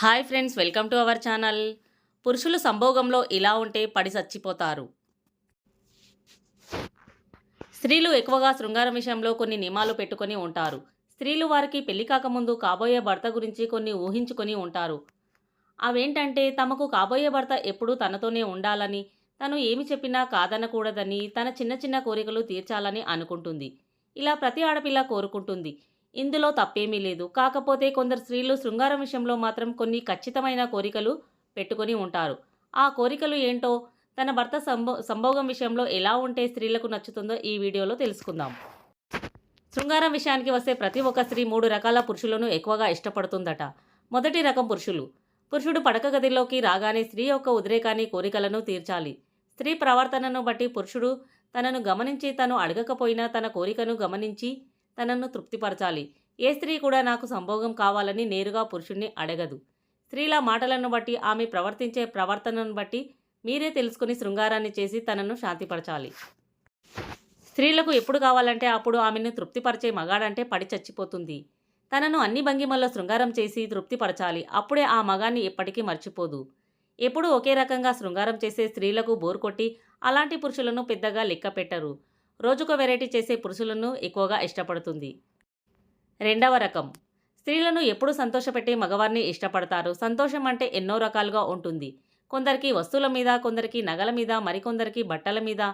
Hi friends, welcome to our channel. పురుషులు సంభోగంలో ఇలా ఉంటే పడి చచ్చిపోతారు. స్త్రీలు ఎక్కువగా శృంగారం విషయంలో కొన్ని నియమాలు పెట్టుకొని ఉంటారు. స్త్రీలు వారికి పెళ్లి కాకముందు కాబోయే భర్త గురించి కొన్ని ఊహించుకొని ఉంటారు. అవేంటంటే తమకు కాబోయే భర్త ఎప్పుడూ తనతోనే ఉండాలని, తను ఏమి చెప్పినా కాదనకూడదని, తన చిన్న చిన్న కోరికలు తీర్చాలని అనుకుంటుంది. ఇలా ప్రతి ఆడపిల్ల కోరుకుంటుంది. ఇందులో తప్పేమీ లేదు. కాకపోతే కొందరు స్త్రీలు శృంగారం విషయంలో మాత్రం కొన్ని ఖచ్చితమైన కోరికలు పెట్టుకొని ఉంటారు. ఆ కోరికలు ఏంటో, తన భర్త సంభోగం విషయంలో ఎలా ఉంటే స్త్రీలకు నచ్చుతుందో ఈ వీడియోలో తెలుసుకుందాం. శృంగారం విషయానికి వస్తే ప్రతి ఒక్క స్త్రీ 3 రకాల పురుషులను ఎక్కువగా ఇష్టపడుతుందట. మొదటి రకం పురుషులు. పురుషుడు పడక గదిలోకి రాగానే స్త్రీ యొక్క ఉద్రేకాన్ని, కోరికలను తీర్చాలి. స్త్రీ ప్రవర్తనను బట్టి పురుషుడు తనను గమనించి, తను అడగకపోయినా తన కోరికను గమనించి తనను తృప్తిపరచాలి. ఏ స్త్రీ కూడా నాకు సంభోగం కావాలని నేరుగా పురుషుణ్ణి అడగదు. స్త్రీల మాటలను బట్టి, ఆమె ప్రవర్తించే ప్రవర్తనను బట్టి మీరే తెలుసుకుని శృంగారాన్ని చేసి తనను శాంతిపరచాలి. స్త్రీలకు ఎప్పుడు కావాలంటే అప్పుడు ఆమెను తృప్తిపరిచే మగాడంటే పడి చచ్చిపోతుంది. తనను అన్ని భంగిమల్లో శృంగారం చేసి తృప్తిపరచాలి. అప్పుడే ఆ మగాన్ని ఎప్పటికీ మర్చిపోదు. ఎప్పుడూ ఒకే రకంగా శృంగారం చేసే స్త్రీలకు బోర్ కొట్టి అలాంటి పురుషులను పెద్దగా లెక్క పెట్టరు. రోజుకో వెరైటీ చేసే పురుషులను ఎక్కువగా ఇష్టపడుతుంది. రెండవ రకం. స్త్రీలను ఎప్పుడు సంతోషపెట్టే మగవారిని ఇష్టపడతారు. సంతోషం అంటే ఎన్నో రకాలుగా ఉంటుంది. కొందరికి వస్తువుల మీద, కొందరికి నగల మీద, మరికొందరికి బట్టల మీద,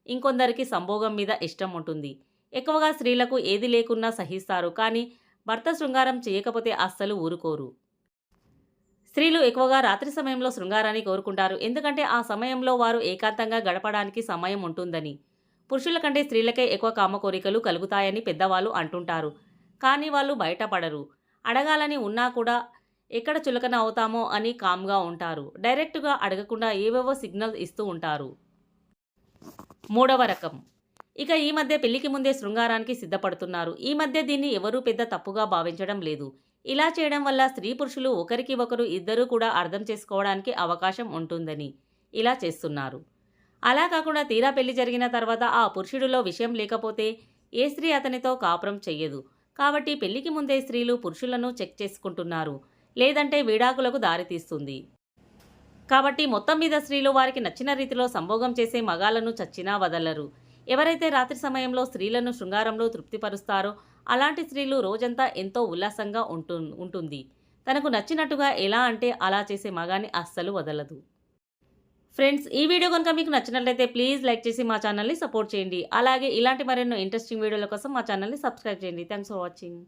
ఇంకొందరికి సంభోగం మీద ఇష్టం ఉంటుంది. ఎక్కువగా స్త్రీలకు ఏది లేకున్నా సహిస్తారు. కానీ భర్త శృంగారం చేయకపోతే అస్సలు ఊరుకోరు. స్త్రీలు ఎక్కువగా రాత్రి సమయంలో శృంగారాన్ని కోరుకుంటారు. ఎందుకంటే ఆ సమయంలో వారు ఏకాంతంగా గడపడానికి సమయం ఉంటుందని. పురుషుల కంటే స్త్రీలకే ఎక్కువ కామ కోరికలు కలుగుతాయని పెద్దవాళ్ళు అంటుంటారు. కానీ వాళ్ళు బయటపడరు. అడగాలని ఉన్నా కూడా ఎక్కడ చులకన అవుతామో అని కామ్గా ఉంటారు. డైరెక్టుగా అడగకుండా ఏవేవో సిగ్నల్ ఇస్తూ ఉంటారు. మూడవ రకం. ఇక ఈ మధ్య పెళ్లికి ముందే శృంగారానికి సిద్ధపడుతున్నారు. ఈ మధ్య దీన్ని ఎవరూ పెద్ద తప్పుగా భావించడం లేదు. ఇలా చేయడం వల్ల స్త్రీ పురుషులు ఒకరికి ఒకరు ఇద్దరూ కూడా అర్థం చేసుకోవడానికి అవకాశం ఉంటుందని ఇలా చేస్తున్నారు. అలా కాకుండా తీరా పెళ్లి జరిగిన తర్వాత ఆ పురుషుడిలో విషయం లేకపోతే ఏ స్త్రీ అతనితో కాపురం చెయ్యదు. కాబట్టి పెళ్లికి ముందే స్త్రీలు పురుషులను చెక్ చేసుకుంటున్నారు. లేదంటే విడాకులకు దారితీస్తుంది. కాబట్టి మొత్తం మీద స్త్రీలు వారికి నచ్చిన రీతిలో సంభోగం చేసే మగాళ్లను చచ్చినా వదలరు. ఎవరైతే రాత్రి సమయంలో స్త్రీలను శృంగారంలో తృప్తిపరుస్తారో అలాంటి స్త్రీలు రోజంతా ఎంతో ఉల్లాసంగా ఉంటుంది. తనకు నచ్చినట్టుగా ఎలా అంటే అలా చేసే మగాన్ని అస్సలు వదలదు. ఫ్రెండ్స్, ఈ వీడియో కనుక మీకు నచ్చినట్లయితే ప్లీజ్ లైక్ చేసి మా ఛానల్ని సపోర్ట్ చేయండి. అలాగే ఇలాంటి మరెన్నో ఇంట్రెస్టింగ్ వీడియోల కోసం మా ఛానల్ని సబ్స్క్రైబ్ చేయండి. Thanks for watching.